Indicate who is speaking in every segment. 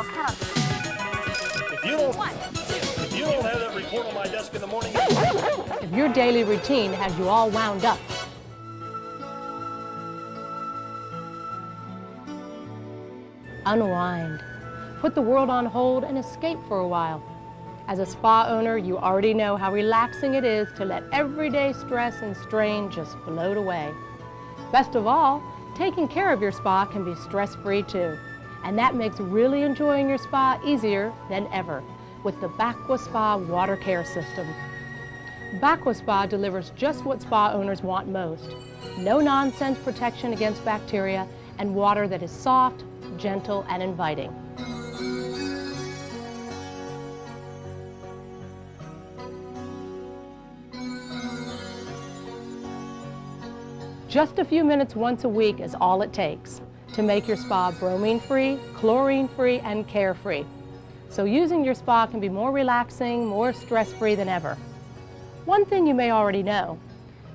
Speaker 1: call counted.
Speaker 2: If you don't have that report on my desk in the morning,
Speaker 3: If your daily routine has you all wound up, unwind. Put the world on hold and escape for a while. As a spa owner, you already know how relaxing it is to let everyday stress and strain just float away. Best of all, taking care of your spa can be stress-free too. And that makes really enjoying your spa easier than ever with the Baqua Spa water care system. Baqua Spa delivers just what spa owners want most. No-nonsense protection against bacteria and water that is soft, gentle, and inviting. Just a few minutes once a week is all it takes to make your spa bromine-free, chlorine-free, and care-free. So using your spa can be more relaxing, more stress-free than ever. One thing you may already know,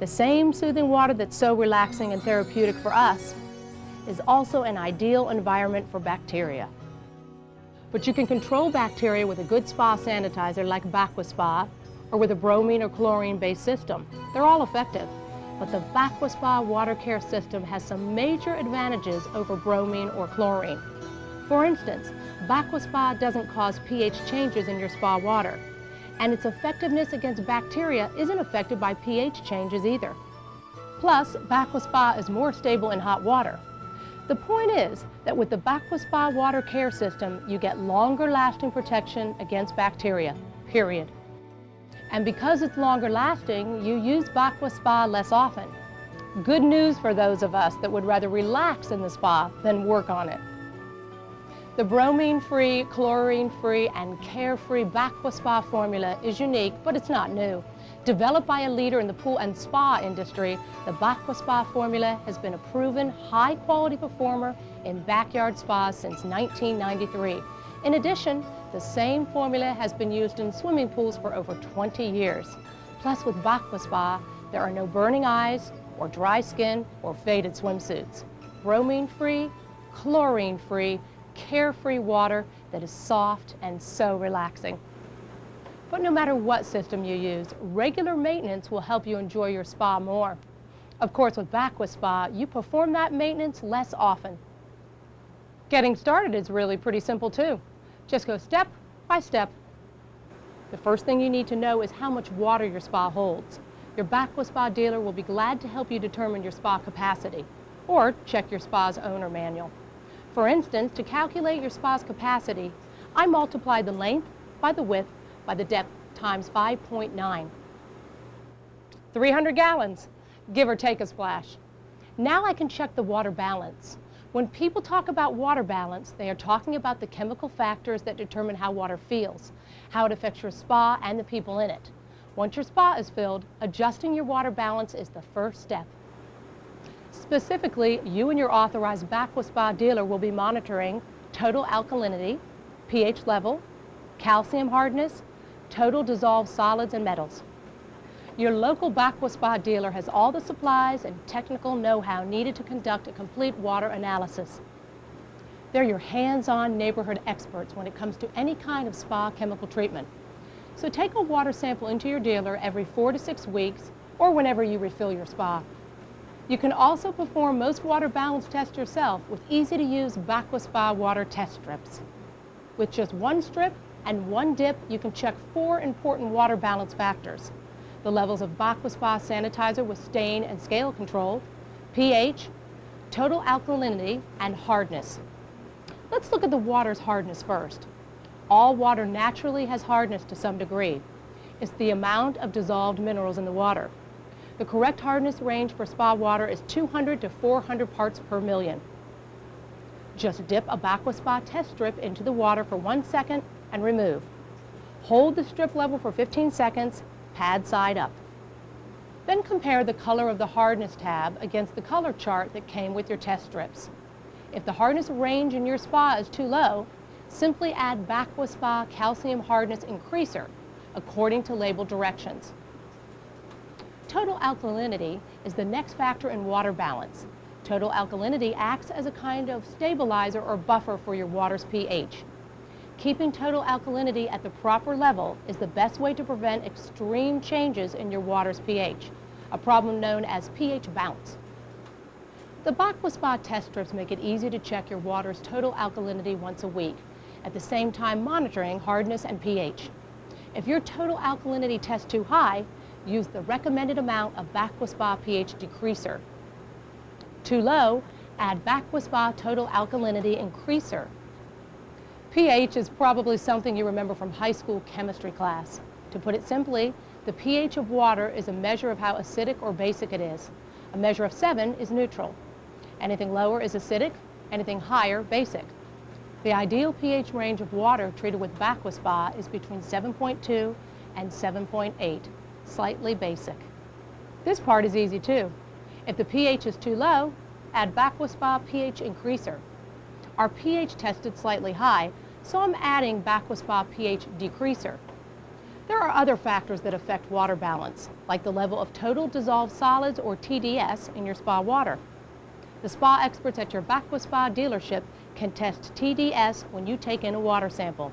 Speaker 3: the same soothing water that's so relaxing and therapeutic for us is also an ideal environment for bacteria. But you can control bacteria with a good spa sanitizer like Baqua Spa or with a bromine or chlorine-based system. They're all effective. But the Baqua Spa water care system has some major advantages over bromine or chlorine. For instance, Baqua Spa doesn't cause pH changes in your spa water, and its effectiveness against bacteria isn't affected by pH changes either. Plus, Baqua Spa is more stable in hot water. The point is that with the Baqua Spa water care system, you get longer lasting protection against bacteria, period. And because it's longer lasting, you use Baqua Spa less often. Good news for those of us that would rather relax in the spa than work on it. The bromine-free, chlorine-free, and care-free Baqua Spa formula is unique, but it's not new. Developed by a leader in the pool and spa industry, the Baqua Spa formula has been a proven high-quality performer in backyard spas since 1993. In addition, the same formula has been used in swimming pools for over 20 years. Plus, with Baqua Spa, there are no burning eyes, or dry skin, or faded swimsuits. Bromine-free, chlorine-free, carefree water that is soft and so relaxing. But no matter what system you use, regular maintenance will help you enjoy your spa more. Of course, with Baqua Spa, you perform that maintenance less often. Getting started is really pretty simple too. Just go step by step. The first thing you need to know is how much water your spa holds. Your Baqua Spa dealer will be glad to help you determine your spa capacity, or check your spa's owner manual. For instance, to calculate your spa's capacity, I multiply the length by the width by the depth times 5.9. 300 gallons, give or take a splash. Now I can check the water balance. When people talk about water balance, they are talking about the chemical factors that determine how water feels, how it affects your spa and the people in it. Once your spa is filled, adjusting your water balance is the first step. Specifically, you and your authorized Baqua Spa dealer will be monitoring total alkalinity, pH level, calcium hardness, total dissolved solids and metals. Your local Baqua Spa dealer has all the supplies and technical know-how needed to conduct a complete water analysis. They're your hands-on neighborhood experts when it comes to any kind of spa chemical treatment. So take a water sample into your dealer every 4 to 6 weeks or whenever you refill your spa. You can also perform most water balance tests yourself with easy-to-use Baqua Spa water test strips. With just one strip and one dip, you can check 4 important water balance factors: the levels of Baqua Spa sanitizer with stain and scale control, pH, total alkalinity, and hardness. Let's look at the water's hardness first. All water naturally has hardness to some degree. It's the amount of dissolved minerals in the water. The correct hardness range for spa water is 200 to 400 parts per million. Just dip a Baqua Spa test strip into the water for 1 second and remove. Hold the strip level for 15 seconds, pad side up. Then compare the color of the hardness tab against the color chart that came with your test strips. If the hardness range in your spa is too low, simply add Baqua Spa calcium hardness increaser according to label directions. Total alkalinity is the next factor in water balance. Total alkalinity acts as a kind of stabilizer or buffer for your water's pH. Keeping total alkalinity at the proper level is the best way to prevent extreme changes in your water's pH, a problem known as pH bounce. The Baqua Spa test strips make it easy to check your water's total alkalinity once a week, at the same time monitoring hardness and pH. If your total alkalinity tests too high, use the recommended amount of Baqua Spa pH decreaser. Too low, add Baqua Spa total alkalinity increaser. pH is probably something you remember from high school chemistry class. To put it simply, the pH of water is a measure of how acidic or basic it is. A measure of 7 is neutral. Anything lower is acidic, anything higher, basic. The ideal pH range of water treated with Baqua Spa is between 7.2 and 7.8, slightly basic. This part is easy too. If the pH is too low, add Baqua Spa pH increaser. Our pH tested slightly high, so I'm adding Baqua Spa pH decreaser. There are other factors that affect water balance, like the level of total dissolved solids or TDS in your spa water. The spa experts at your Baqua Spa dealership can test TDS when you take in a water sample.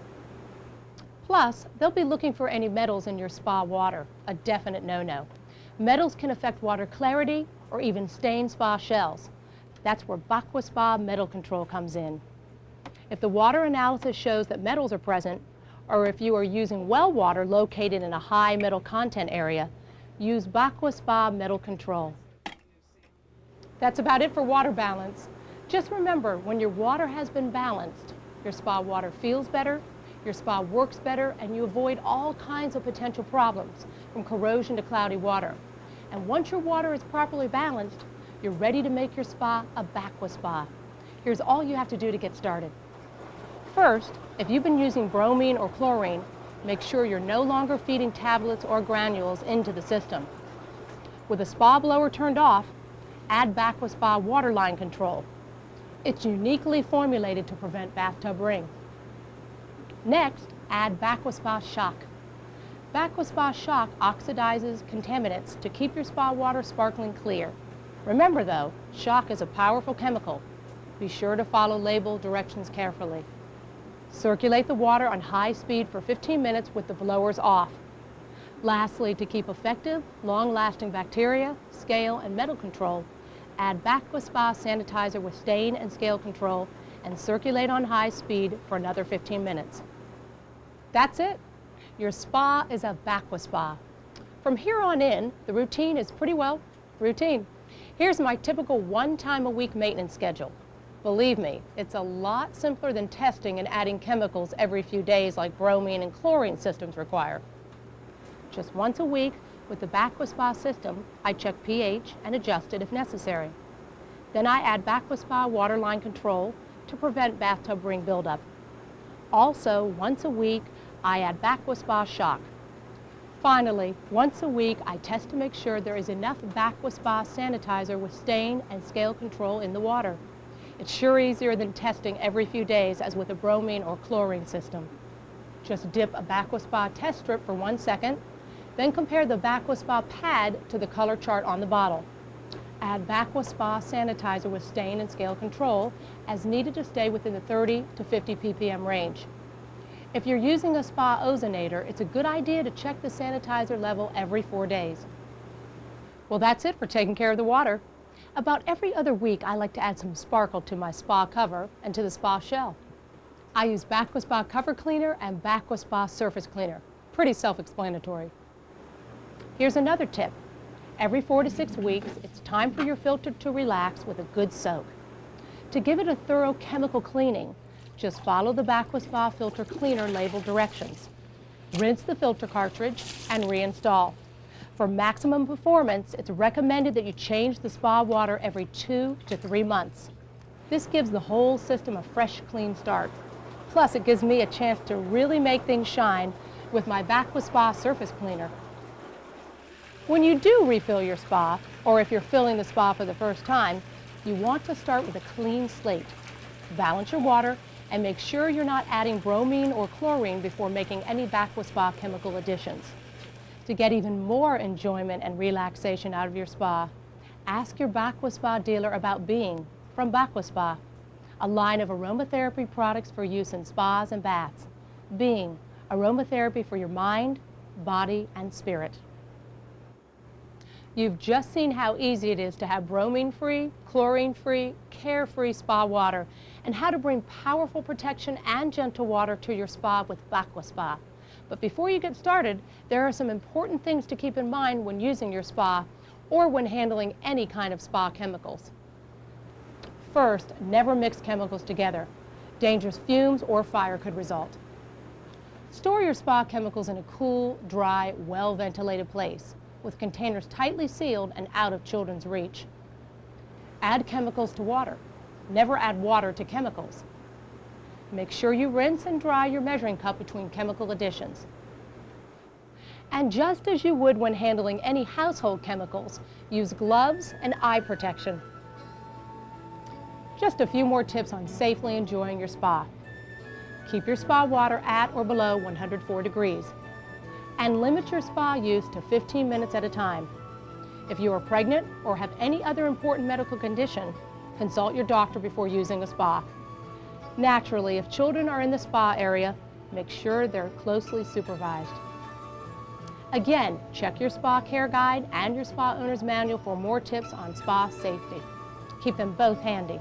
Speaker 3: Plus, they'll be looking for any metals in your spa water, a definite no-no. Metals can affect water clarity or even stain spa shells. That's where Baqua Spa metal control comes in. If the water analysis shows that metals are present, or if you are using well water located in a high metal content area, use Baqua Spa metal control. That's about it for water balance. Just remember, when your water has been balanced, your spa water feels better, your spa works better, and you avoid all kinds of potential problems, from corrosion to cloudy water. And once your water is properly balanced, you're ready to make your spa a Baqua Spa. Here's all you have to do to get started. First, if you've been using bromine or chlorine, make sure you're no longer feeding tablets or granules into the system. With the spa blower turned off, add Baqua Spa waterline control. It's uniquely formulated to prevent bathtub ring. Next, add Baqua Spa shock. Baqua Spa shock oxidizes contaminants to keep your spa water sparkling clear. Remember though, shock is a powerful chemical. Be sure to follow label directions carefully. Circulate the water on high speed for 15 minutes with the blowers off. Lastly, to keep effective, long-lasting bacteria, scale, and metal control, add Baqua Spa sanitizer with stain and scale control and circulate on high speed for another 15 minutes. That's it. Your spa is a Baqua Spa. From here on in, the routine is pretty well routine. Here's my typical one-time-a-week maintenance schedule. Believe me, it's a lot simpler than testing and adding chemicals every few days like bromine and chlorine systems require. Just once a week, with the Baqua Spa system, I check pH and adjust it if necessary. Then I add Baqua Spa waterline control to prevent bathtub ring buildup. Also, once a week, I add Baqua Spa shock. Finally, once a week, I test to make sure there is enough Baqua Spa sanitizer with stain and scale control in the water. It's sure easier than testing every few days as with a bromine or chlorine system. Just dip a Baqua Spa test strip for 1 second, then compare the Baqua Spa pad to the color chart on the bottle. Add Baqua Spa sanitizer with stain and scale control as needed to stay within the 30 to 50 ppm range. If you're using a spa ozonator, it's a good idea to check the sanitizer level every 4 days. Well, that's it for taking care of the water. About every other week, I like to add some sparkle to my spa cover and to the spa shell. I use Baqua Spa cover cleaner and Baqua Spa surface cleaner. Pretty self-explanatory. Here's another tip. Every 4 to 6 weeks, it's time for your filter to relax with a good soak. To give it a thorough chemical cleaning, just follow the Baqua Spa filter cleaner label directions. Rinse the filter cartridge and reinstall. For maximum performance, it's recommended that you change the spa water every 2 to 3 months. This gives the whole system a fresh, clean start. Plus, it gives me a chance to really make things shine with my Baqua Spa surface cleaner. When you do refill your spa, or if you're filling the spa for the first time, you want to start with a clean slate. Balance your water and make sure you're not adding bromine or chlorine before making any Baqua Spa chemical additions. To get even more enjoyment and relaxation out of your spa, ask your Baqua Spa dealer about Being from Baqua Spa, a line of aromatherapy products for use in spas and baths. being aromatherapy for your mind, body, and spirit. You've just seen how easy it is to have bromine-free, chlorine-free, care-free spa water, and how to bring powerful protection and gentle water to your spa with Baqua Spa. But before you get started, there are some important things to keep in mind when using your spa or when handling any kind of spa chemicals. First, never mix chemicals together. Dangerous fumes or fire could result. Store your spa chemicals in a cool, dry, well-ventilated place, with containers tightly sealed and out of children's reach. Add chemicals to water. Never add water to chemicals. Make sure you rinse and dry your measuring cup between chemical additions. And just as you would when handling any household chemicals, use gloves and eye protection. Just a few more tips on safely enjoying your spa. Keep your spa water at or below 104 degrees. And limit your spa use to 15 minutes at a time. If you are pregnant or have any other important medical condition, consult your doctor before using a spa. Naturally, if children are in the spa area, make sure they're closely supervised. Again, check your spa care guide and your spa owner's manual for more tips on spa safety. Keep them both handy.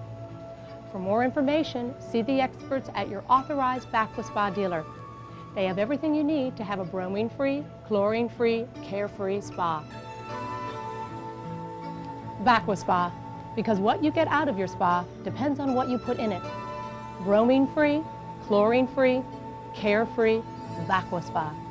Speaker 3: For more information, see the experts at your authorized Baqua Spa dealer. They have everything you need to have a bromine-free, chlorine-free, care-free spa. Baqua Spa, because what you get out of your spa depends on what you put in it. Bromine-free, chlorine-free, care-free, Baqua Spa.